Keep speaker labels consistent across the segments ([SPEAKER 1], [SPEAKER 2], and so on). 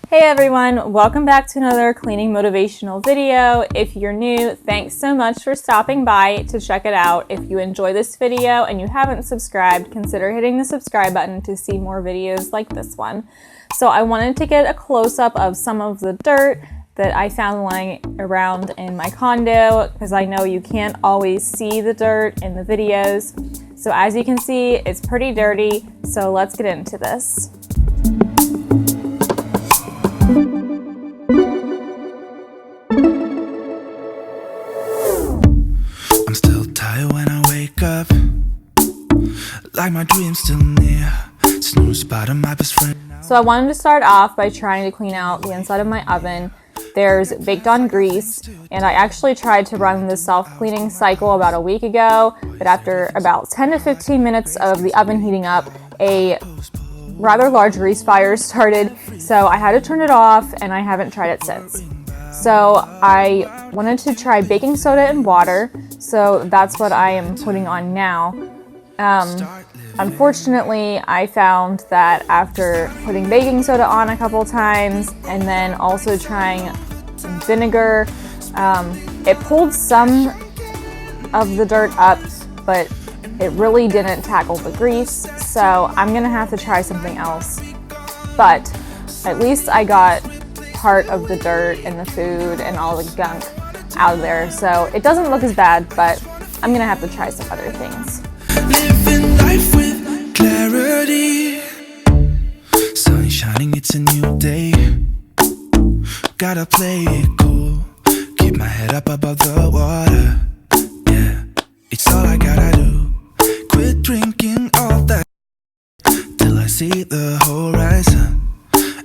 [SPEAKER 1] Hey everyone, welcome back to another cleaning motivational video. If you're new, thanks so much for stopping by to check it out. If you enjoy this video and you haven't subscribed, consider hitting the subscribe button to see more videos like this one. So I wanted to get a close-up of some of the dirt that I found lying around in my condo because I know you can't always see the dirt in the videos. So as you can see, it's pretty dirty, so let's get into this.
[SPEAKER 2] I'm still tired when I wake up, like my dream's still near. Snooze bottom, my best friend.
[SPEAKER 1] So I wanted to start off by trying to clean out the inside of my oven. There's baked on grease, and I actually tried to run the self-cleaning cycle about a week ago, but after about 10 to 15 minutes of the oven heating up, a rather large grease fire started, so I had to turn it off, and I haven't tried it since. So I wanted to try baking soda and water, so that's what I am putting on now. Unfortunately, I found that after putting baking soda on a couple times and then also trying some vinegar, it pulled some of the dirt up, but it really didn't tackle the grease, so I'm gonna have to try something else. But at least I got part of the dirt and the food and all the gunk out of there, so it doesn't look as bad, but I'm gonna have to try some other things.
[SPEAKER 2] Living life with clarity, sun shining, it's a new day. Gotta play it cool, keep my head up above the water. Yeah, it's all I gotta do. Quit drinking all that till I see the horizon.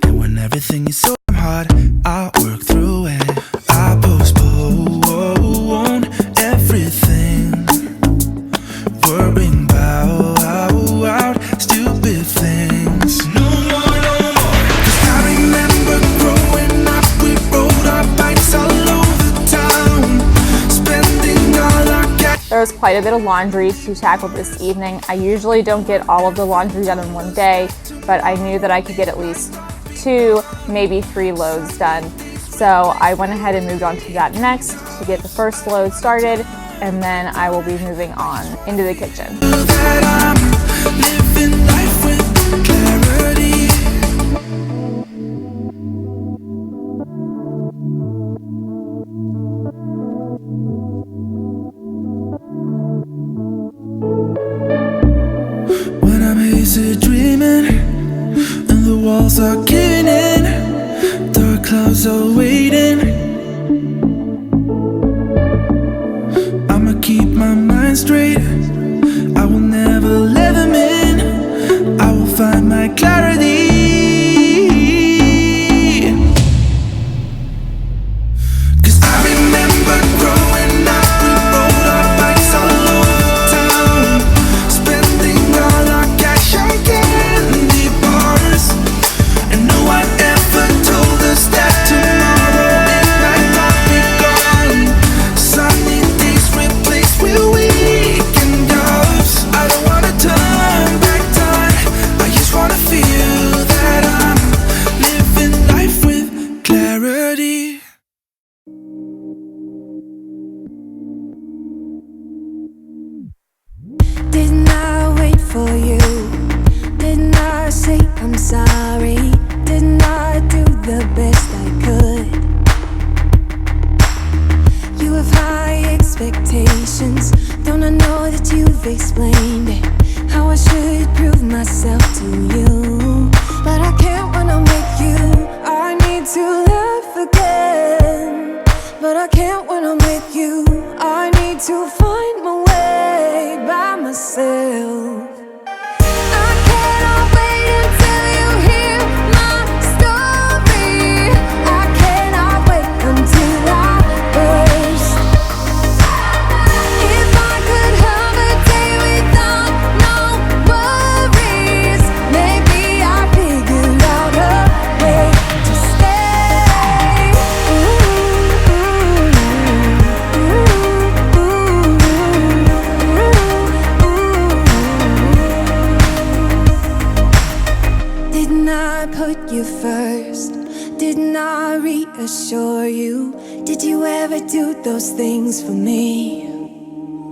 [SPEAKER 2] And when everything is so hard, I'll work through it. I postpone everything, worrying about stupid things. No more, no more. 'Cause I remember growing up, we rode our bikes all over town, spending all our cash.
[SPEAKER 1] There was quite a bit of laundry to tackle this evening. I usually don't get all of the laundry done in one day, but I knew that I could get at least 2, maybe 3 loads done. So I went ahead and moved on to that next to get the first load started, and then I will be moving on into the kitchen.
[SPEAKER 2] That I'm living life with clarity. When I'm hazy dreaming and the walls are giving in, dark clouds are waiting, I'ma keep my mind straight, I will never let them in, I will find my clarity. 'Cause I remember growing up, we rode our bikes all over town, spending all our cash on candy bars, and no one ever told us that tomorrow it might not be gone. Sunny days replaced with weekend jobs. I don't wanna turn back time, I just wanna feel that I'm living life with clarity.
[SPEAKER 3] Didn't I wait for you? Didn't I say I'm sorry? Didn't I do the best I could? You have high expectations, don't I know that you've explained it? How I should prove myself to you, but I can't when I'm with you. I need to laugh again, but I can't when I'm with you. I need to find my way by myself. I cannot wait until you hear my story. I cannot wait until I burst. If I could have a day without no worries, maybe I'd figure out a way to stay. Didn't I reassure you? Did you ever do those things for me?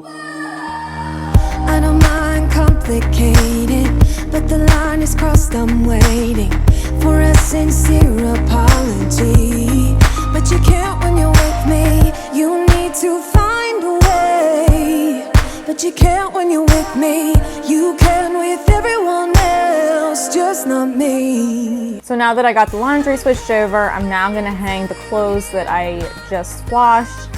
[SPEAKER 3] I don't mind complicated, but the line is crossed, I'm waiting for a sincere apology. But you can't when you're with me, you need to find a way. But you can't when you're with me, you can with everyone else, just not me.
[SPEAKER 1] So now that I got the laundry switched over, I'm now gonna hang the clothes that I just washed.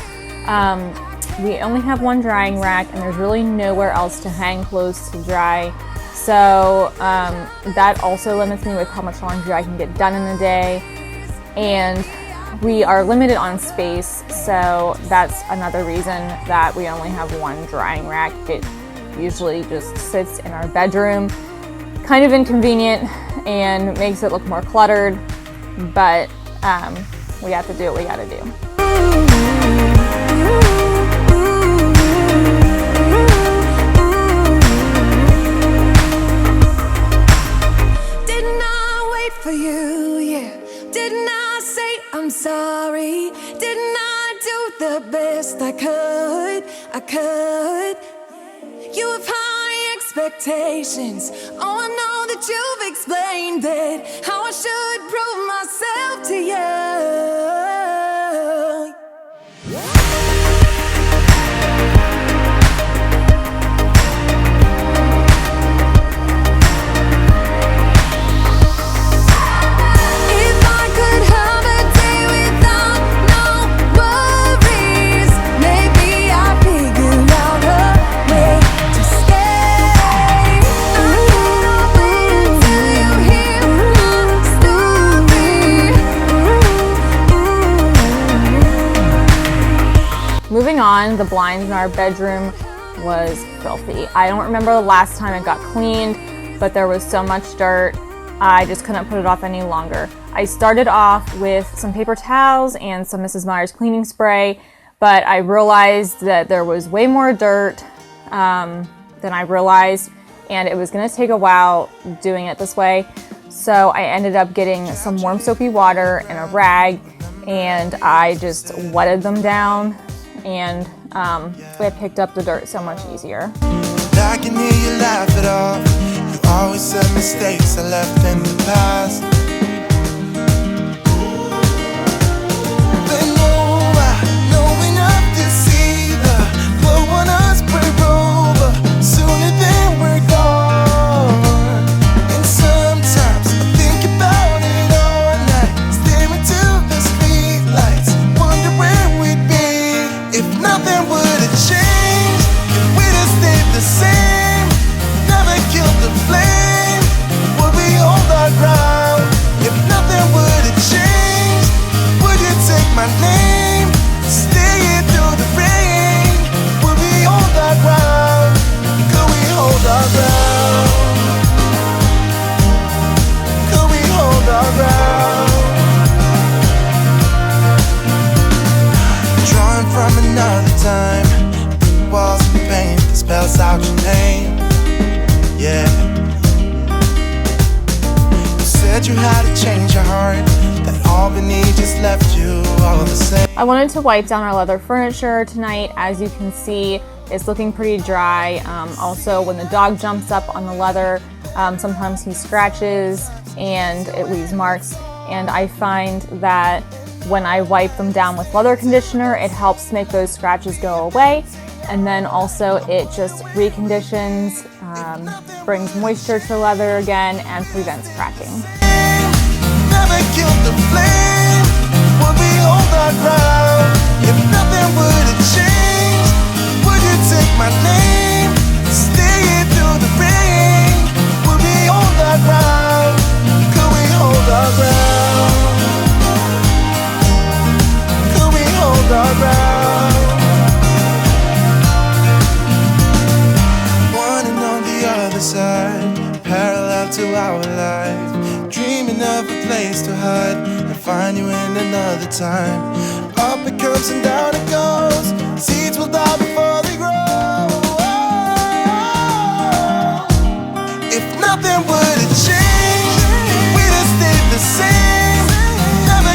[SPEAKER 1] We only have one drying rack and there's really nowhere else to hang clothes to dry. So that also limits me with how much laundry I can get done in a day. And we are limited on space, so that's another reason that we only have one drying rack. It usually just sits in our bedroom. Kind of inconvenient and makes it look more cluttered, but we have to do what we gotta do.
[SPEAKER 3] Didn't I wait for you, yeah? Didn't I say I'm sorry? Didn't I do the best I could? You have high expectations. Oh, I know that you've explained it, how I should prove myself to you. If I could have a day without no worries, maybe I'd figure out a way to stay. I cannot wait until you hear my story.
[SPEAKER 1] Moving on, the blinds in our bedroom was filthy. I don't remember the last time it got cleaned, but there was so much dirt, I just couldn't put it off any longer. I started off with some paper towels and some Mrs. Meyer's cleaning spray, but I realized that there was way more dirt than I realized, and it was gonna take a while doing it this way. So I ended up getting some warm soapy water and a rag, and I just wetted them down, and it picked up the dirt so much easier.
[SPEAKER 2] I can hear you laugh it off. You always said mistakes I left in the past. But no, I know enough to see the blow on us break over sooner than we're gone. And sometimes I think about it all night, staring to the street lights, wonder where we'd be if nothing would have changed, if we'd have stayed the same, never killed the flame. Would we hold our ground if nothing would have changed? Would you take my name, stay here through the rain? Would we hold our ground? Could we hold our ground? Could we hold our ground? Drawing from another time, the walls of paint that spells out your name. Yeah. You said you had to change your heart, that Albany just left you all the same.
[SPEAKER 1] I wanted to wipe down our leather furniture tonight. As you can see, it's looking pretty dry. Also, when the dog jumps up on the leather, sometimes he scratches and it leaves marks. And I find that when I wipe them down with leather conditioner, it helps make those scratches go away. And then also it just reconditions, brings moisture to leather again, and prevents cracking.
[SPEAKER 2] Never killed the flame. Would we hold our ground if nothing would have changed? Would you take my name, stay here through the rain? Would we hold our ground? Could we hold our ground? Could we hold our ground? One and on the other side, parallel to our life, dreaming of a place to hide and find you in another time. Up it comes and down it goes, seeds will die before they grow. If nothing would have changed, we'd have stayed the same, never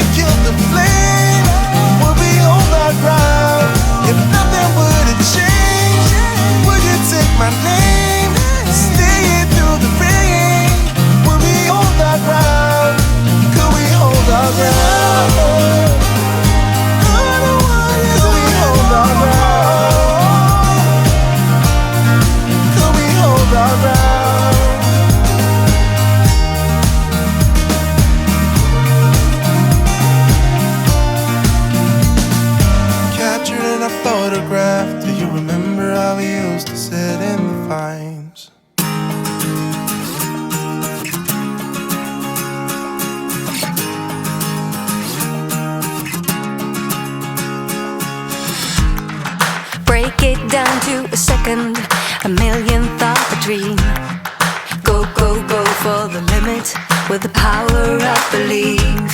[SPEAKER 3] into a second, a millionth of a dream. Go, go, go for the limit with the power of believe.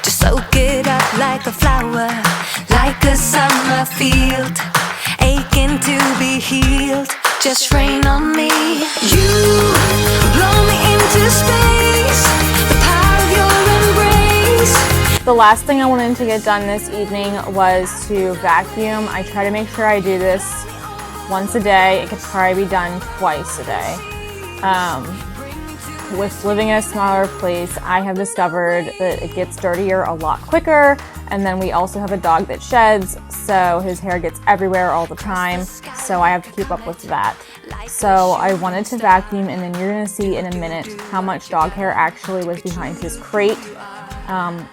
[SPEAKER 3] Just soak it up like a flower, like a summer field, aching to be healed. Just rain on me. You blow me into space, the power of your embrace.
[SPEAKER 1] The last thing I wanted to get done this evening was to vacuum. I try to make sure I do this once a day. It could probably be done twice a day. With living in a smaller place, I have discovered that it gets dirtier a lot quicker, and then we also have a dog that sheds, so his hair gets everywhere all the time, so I have to keep up with that. So I wanted to vacuum, and then you're going to see in a minute how much dog hair actually was behind his crate.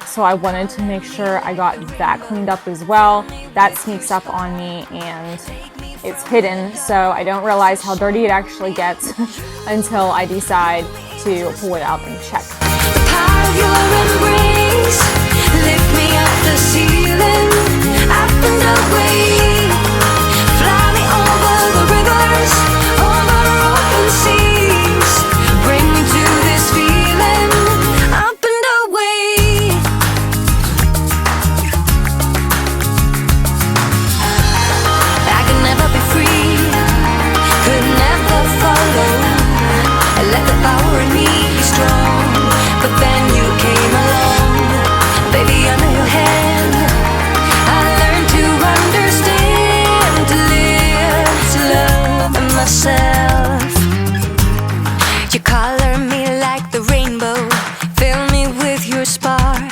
[SPEAKER 1] So I wanted to make sure I got that cleaned up as well. That sneaks up on me and it's hidden, so I don't realize how dirty it actually gets until I decide to pull it out and check.
[SPEAKER 3] The power of your embrace, lift me up the ceiling, up and away. Fly me over the rivers, over open seas. Bring me to this feeling, up and away. I could never be free, could never follow. I let the power in me be strong, but then you came along, baby, under your hand. I learned to understand, to live, to love myself. You color me like the rainbow, fill me with your spark,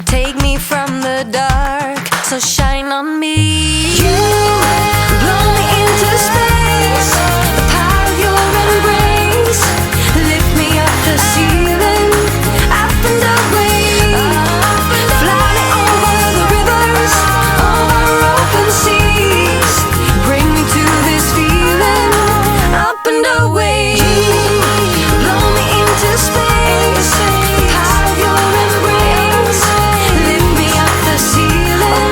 [SPEAKER 3] take me from the dark, so shine on me. You blow me into space, the power of your embrace. Lift me up the ceiling, up and away. Fly me over the rivers, over open seas. Bring me to this feeling, up and away. Blow me into space, the power of your embrace. Lift me up the ceiling,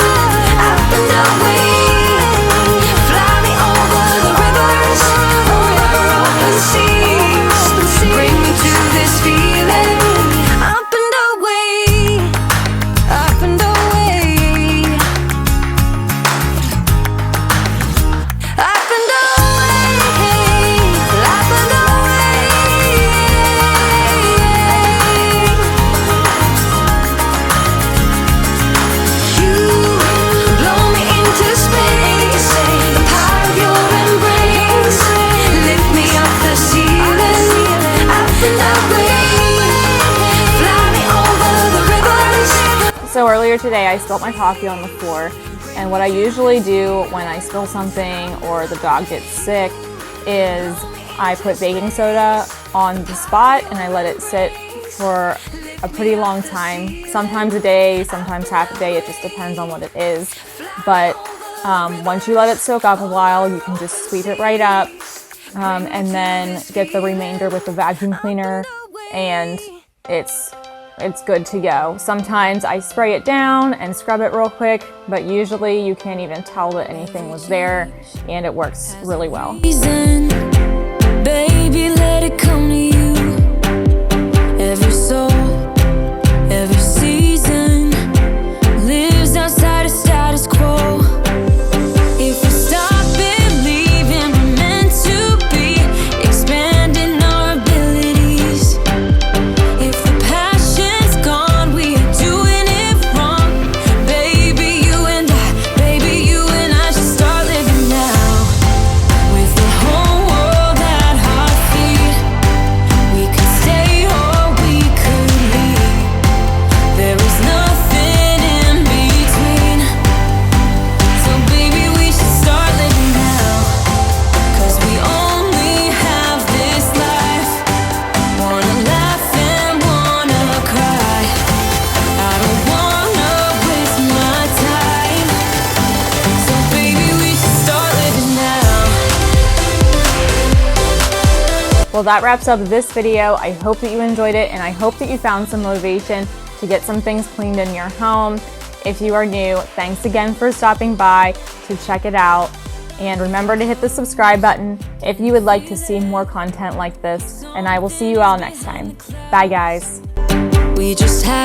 [SPEAKER 3] up and away. Fly me over the rivers, over open seas. Bring me to this feeling, up and away, up and away, up and away, up and away. You blow me into space, the power of your embrace. Lift me up the ceiling, up and away. Fly me over the rivers.
[SPEAKER 1] So earlier today I spilled my coffee on the floor, and what I usually do when I spill something or the dog gets sick is I put baking soda on the spot and I let it sit for a pretty long time, sometimes a day, sometimes half a day, it just depends on what it is. But once you let it soak up a while, you can just sweep it right up and then get the remainder with the vacuum cleaner, and it's good to go. Sometimes I spray it down and scrub it real quick, but usually you can't even tell that anything was there, and it works really well.
[SPEAKER 3] Reason, baby, let it come to you. Every soul, every season lives outside of status quo. If we stop believing we're meant to be, expanding our abilities. If the passion's gone, we are doing it wrong. Baby, you and I should start living now. With the whole world at our feet, we could stay or we could leave. There is nothing in between. So baby, we should start living now. 'Cause we only have this life. Wanna laugh and wanna cry. I don't wanna waste my time. So baby, we should start living now.
[SPEAKER 1] Well, that wraps up this video. I hope that you enjoyed it, and I hope that you found some motivation to get some things cleaned in your home. If you are new, thanks again for stopping by to check it out. And remember to hit the subscribe button if you would like to see more content like this. And I will see you all next time. Bye, guys.
[SPEAKER 3] We just had